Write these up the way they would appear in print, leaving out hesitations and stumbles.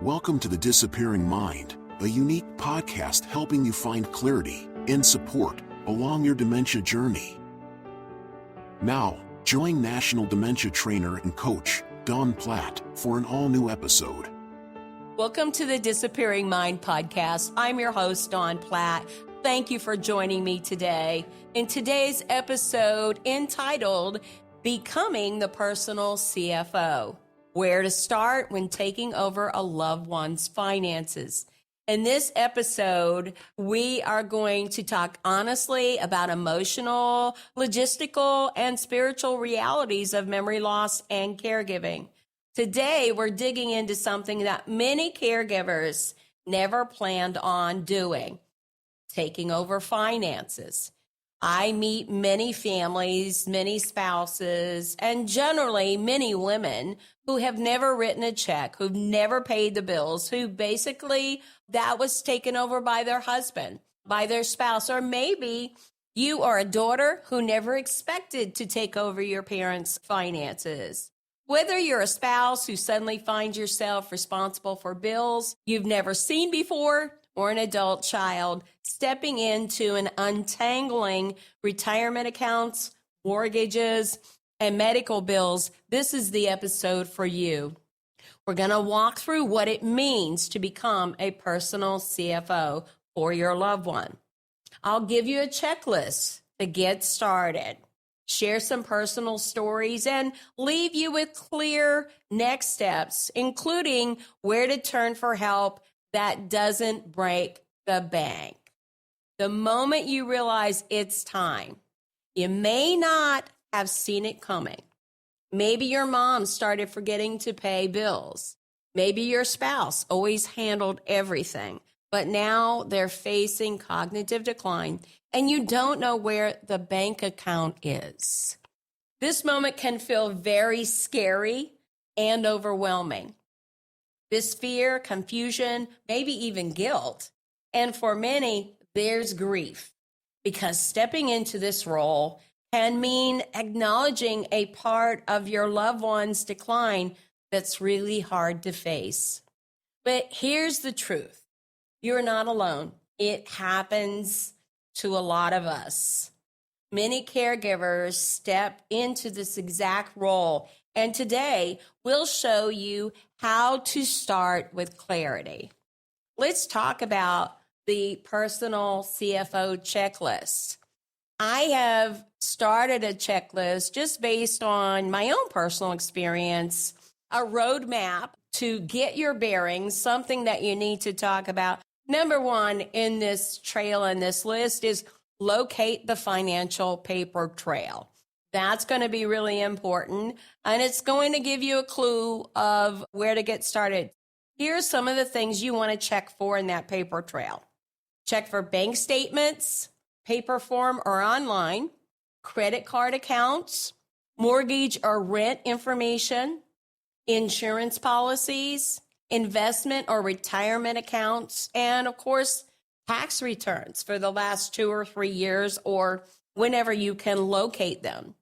Welcome to The Disappearing Mind, a unique podcast helping you find clarity and support along your dementia journey. Now, join National Dementia Trainer and Coach Dawn Platt for an all-new episode. Welcome to the Disappearing Mind podcast. I'm your host, Dawn Platt. Thank you for joining me today. In today's episode entitled, Becoming the Personal CFO, Where to Start When Taking Over a Loved One's Finances. In this episode, we are going to talk honestly about emotional, logistical, and spiritual realities of memory loss and caregiving. Today, we're digging into something that many caregivers never planned on doing, taking over finances. I meet many families, many spouses, and generally many women who have never written a check, who've never paid the bills, who basically that was taken over by their husband, by their spouse, or maybe you are a daughter who never expected to take over your parents' finances. Whether you're a spouse who suddenly finds yourself responsible for bills you've never seen before, or an adult child stepping into and untangling retirement accounts, mortgages, and medical bills, this is the episode for you. We're going to walk through what it means to become a personal CFO for your loved one. I'll give you a checklist to get started, share some personal stories, and leave you with clear next steps, including where to turn for help that doesn't break the bank. The moment you realize it's time, you may not have seen it coming. Maybe your mom started forgetting to pay bills. Maybe your spouse always handled everything, but now they're facing cognitive decline and you don't know where the bank account is. This moment can feel very scary and overwhelming. This fear, confusion, maybe even guilt. And for many, there's grief because stepping into this role can mean acknowledging a part of your loved one's decline that's really hard to face. But here's the truth. You're not alone. It happens to a lot of us. Many caregivers step into this exact role. And today, we'll show you how to start with clarity. Let's talk about the personal CFO checklist. I have started a checklist just based on my own personal experience, a roadmap to get your bearings, something that you need to talk about. Number one in this trail and this list is locate the financial paper trail. That's going to be really important, and it's going to give you a clue of where to get started. Here's some of the things you want to check for in that paper trail. Check for bank statements, paper form or online, credit card accounts, mortgage or rent information, insurance policies, investment or retirement accounts, and of course, tax returns for the last 2 or 3 years or whenever you can locate them.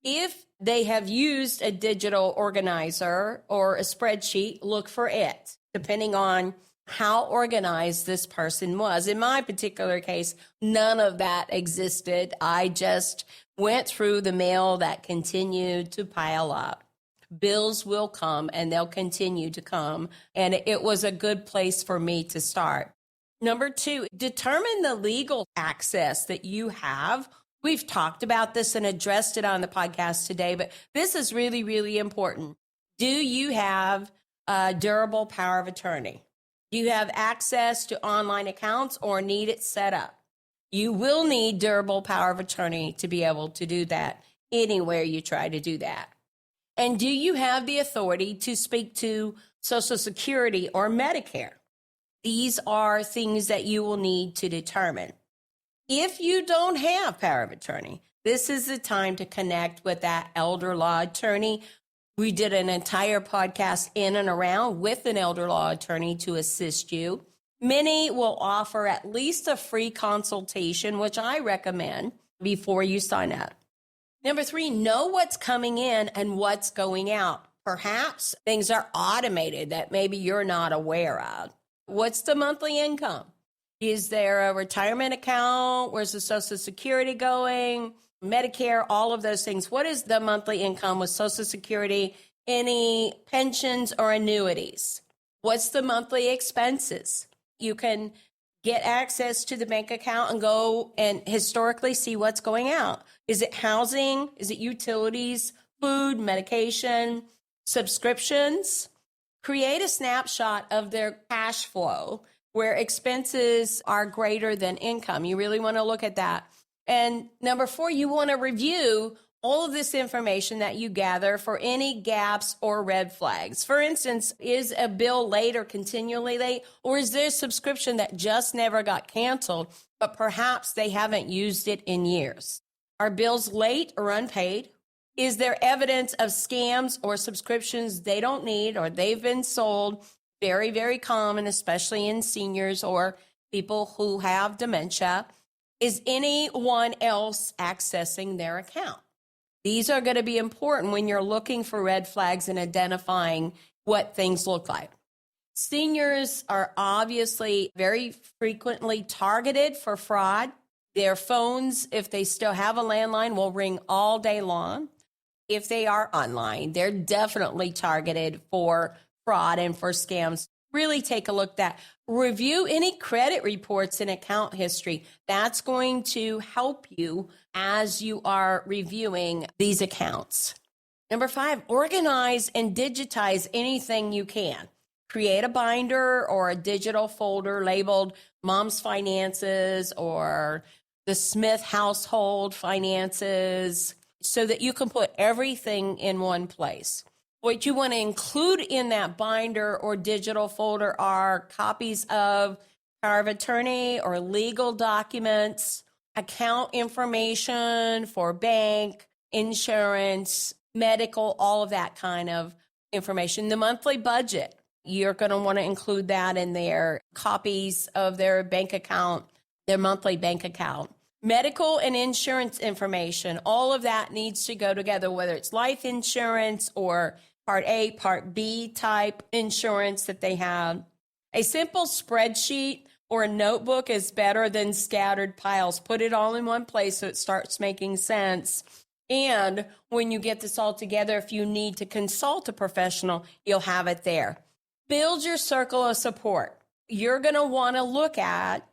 If they have used a digital organizer or a spreadsheet, look for it, depending on how organized this person was. In my particular case, none of that existed. I just went through the mail that continued to pile up. Bills will come and they'll continue to come. And it was a good place for me to start. Number 2, determine the legal access that you have. We've talked about this and addressed it on the podcast today, but this is really, really important. Do you have a durable power of attorney? Do you have access to online accounts or need it set up? You will need durable power of attorney to be able to do that anywhere you try to do that. And do you have the authority to speak to Social Security or Medicare? These are things that you will need to determine. If you don't have power of attorney, this is the time to connect with that elder law attorney. We did an entire podcast in and around with an elder law attorney to assist you. Many will offer at least a free consultation, which I recommend before you sign up. Number 3, know what's coming in and what's going out. Perhaps things are automated that maybe you're not aware of. What's the monthly income? Is there a retirement account? Where's the Social Security going? Medicare, all of those things. What is the monthly income with Social Security? Any pensions or annuities? What's the monthly expenses? You can get access to the bank account and go and historically see what's going out. Is it housing? Is it utilities, food, medication, subscriptions? Create a snapshot of their cash flow where expenses are greater than income. You really want to look at that. And number 4, you want to review all of this information that you gather for any gaps or red flags. For instance, is a bill late or continually late, or is there a subscription that just never got canceled, but perhaps they haven't used it in years? Are bills late or unpaid? Is there evidence of scams or subscriptions they don't need or they've been sold? Very, very common, especially in seniors or people who have dementia. Is anyone else accessing their account? These are going to be important when you're looking for red flags and identifying what things look like. Seniors are obviously very frequently targeted for fraud. Their phones, if they still have a landline, will ring all day long. If they are online, they're definitely targeted for fraud and for scams. Really take a look at that. Review any credit reports and account history. That's going to help you as you are reviewing these accounts. Number 5, organize and digitize anything you can. Create a binder or a digital folder labeled Mom's Finances or the Smith Household Finances so that you can put everything in one place. What you want to include in that binder or digital folder are copies of power of attorney or legal documents, account information for bank, insurance, medical, all of that kind of information. The monthly budget, you're going to want to include that in there. Copies of their bank account, their monthly bank account. Medical and insurance information, all of that needs to go together, whether it's life insurance or Part A, Part B type insurance that they have. A simple spreadsheet or a notebook is better than scattered piles. Put it all in one place so it starts making sense. And when you get this all together, if you need to consult a professional, you'll have it there. Build your circle of support. You're going to want to look at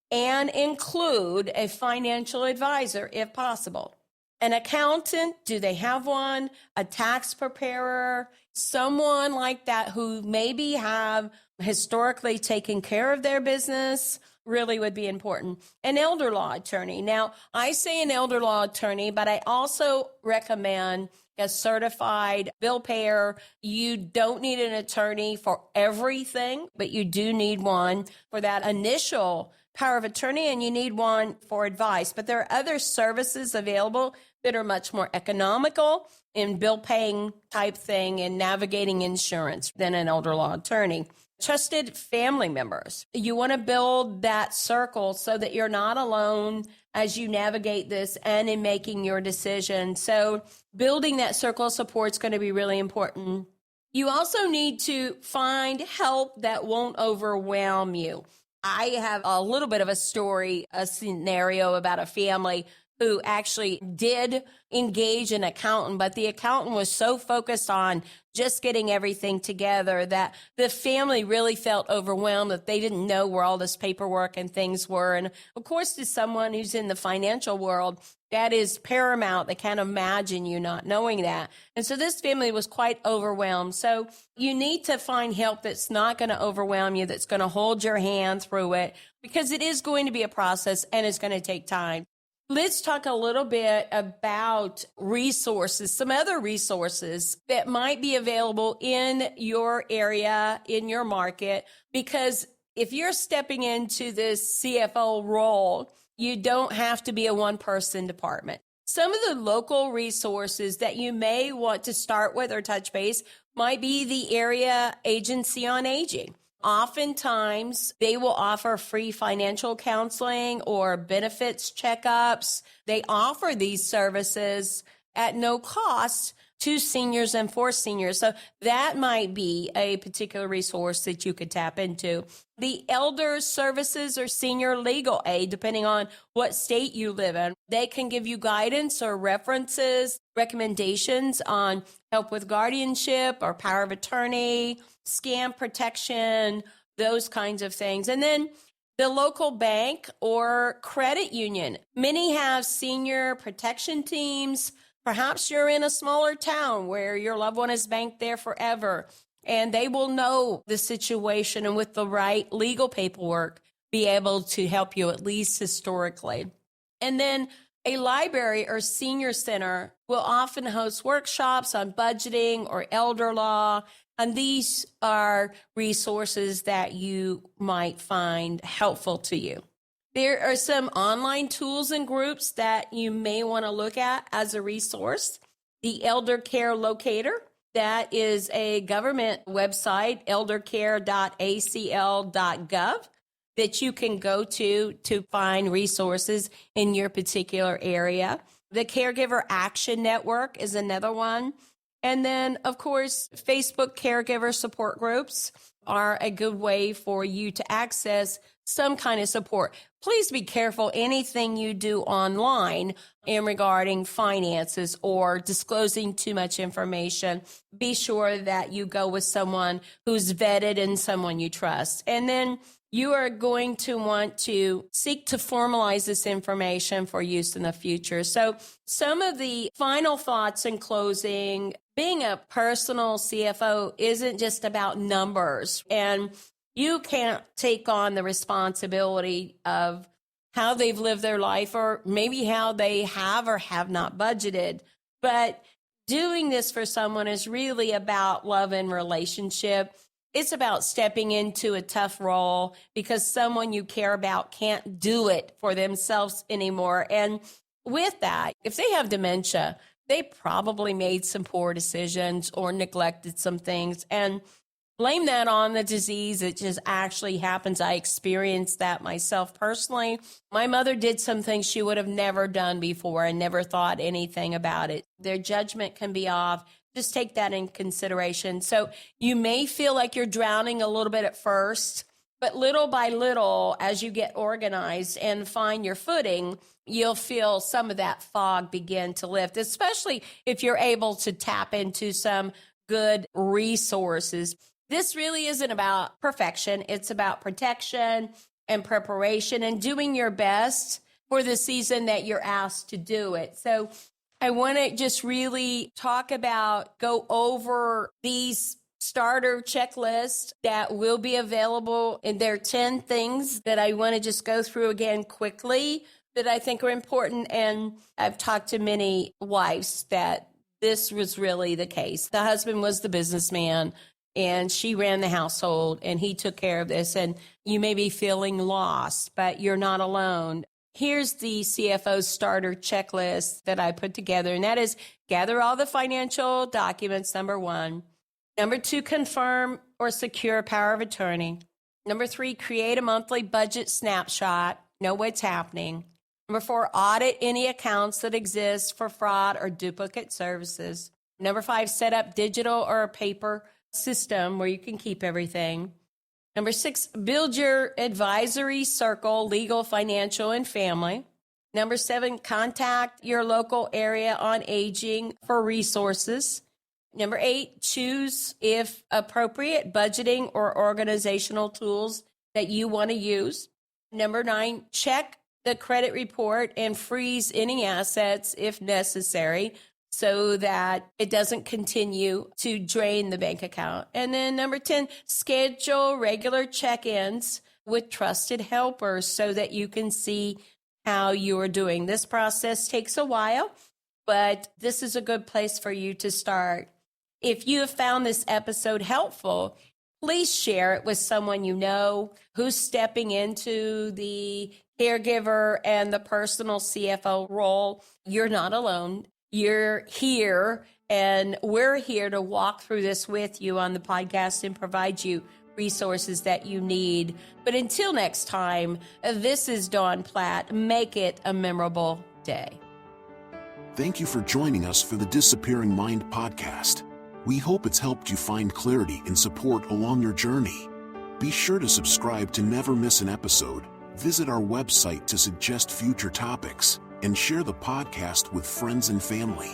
and include a financial advisor if possible. An accountant, do they have one? A tax preparer, someone like that who maybe have historically taken care of their business really would be important. An elder law attorney. Now, I say an elder law attorney, but I also recommend a certified bill payer. You don't need an attorney for everything, but you do need one for that initial power of attorney, and you need one for advice. But there are other services available that are much more economical in bill paying type thing and navigating insurance than an elder law attorney. Trusted family members. You want to build that circle so that you're not alone as you navigate this and in making your decision. So building that circle of support is going to be really important. You also need to find help that won't overwhelm you. I have a little bit of a story, a scenario about a family who actually did engage an accountant, but the accountant was so focused on just getting everything together that the family really felt overwhelmed that they didn't know where all this paperwork and things were. And of course, to someone who's in the financial world, that is paramount. They can't imagine you not knowing that. And so this family was quite overwhelmed. So you need to find help that's not going to overwhelm you, that's going to hold your hand through it, because it is going to be a process and it's going to take time. Let's talk a little bit about resources, some other resources that might be available in your area, in your market, because if you're stepping into this CFO role, you don't have to be a one-person department. Some of the local resources that you may want to start with or touch base might be the Area Agency on Aging. Oftentimes, they will offer free financial counseling or benefits checkups. They offer these services at no cost 2 seniors and 4 seniors. So that might be a particular resource that you could tap into. The elder services or senior legal aid, depending on what state you live in, they can give you guidance or references, recommendations on help with guardianship or power of attorney, scam protection, those kinds of things. And then the local bank or credit union. Many have senior protection teams. Perhaps you're in a smaller town where your loved one is banked there forever, and they will know the situation and with the right legal paperwork, be able to help you at least historically. And then a library or senior center will often host workshops on budgeting or elder law. And these are resources that you might find helpful to you. There are some online tools and groups that you may want to look at as a resource. The Elder Care Locator, that is a government website, eldercare.acl.gov, that you can go to find resources in your particular area. The Caregiver Action Network is another one. And then, of course, Facebook caregiver support groups are a good way for you to access some kind of support. Please be careful anything you do online in regarding finances or disclosing too much information. Be sure that you go with someone who's vetted and someone you trust. And then you are going to want to seek to formalize this information for use in the future. So some of the final thoughts in closing: being a personal CFO isn't just about numbers, and you can't take on the responsibility of how they've lived their life or maybe how they have or have not budgeted. But doing this for someone is really about love and relationship. It's about stepping into a tough role because someone you care about can't do it for themselves anymore. And with that, if they have dementia, they probably made some poor decisions or neglected some things, and blame that on the disease. It just actually happens. I experienced that myself personally. My mother did some things she would have never done before and never thought anything about it. Their judgment can be off. Just take that in consideration. So you may feel like you're drowning a little bit at first, but little by little, as you get organized and find your footing, you'll feel some of that fog begin to lift, especially if you're able to tap into some good resources. This really isn't about perfection. It's about protection and preparation and doing your best for the season that you're asked to do it. So I want to just really go over these starter checklists that will be available. And there are 10 things that I want to just go through again quickly that I think are important. And I've talked to many wives that this was really the case. The husband was the businessman and she ran the household and he took care of this. And you may be feeling lost, but you're not alone. Here's the CFO starter checklist that I put together, and that is gather all the financial documents, number 1. Number 2, confirm or secure power of attorney. Number 3, create a monthly budget snapshot, know what's happening. Number 4, audit any accounts that exist for fraud or duplicate services. Number 5, set up digital or a paper system where you can keep everything. Number 6, build your advisory circle, legal, financial, and family. Number 7, contact your local area on aging for resources. Number 8, choose, if appropriate, budgeting or organizational tools that you want to use. Number 9, check the credit report and freeze any assets if necessary, so that it doesn't continue to drain the bank account. And then number 10, schedule regular check-ins with trusted helpers so that you can see how you are doing. This process takes a while, but this is a good place for you to start. If you have found this episode helpful, please share it with someone you know who's stepping into the caregiver and the personal CFO role. You're not alone. You're here, and we're here to walk through this with you on the podcast and provide you resources that you need. But until next time, this is Dawn Platt. Make it a memorable day. Thank you for joining us for the Disappearing Mind podcast. We hope it's helped you find clarity and support along your journey. Be sure to subscribe to never miss an episode, visit our website to suggest future topics, and share the podcast with friends and family.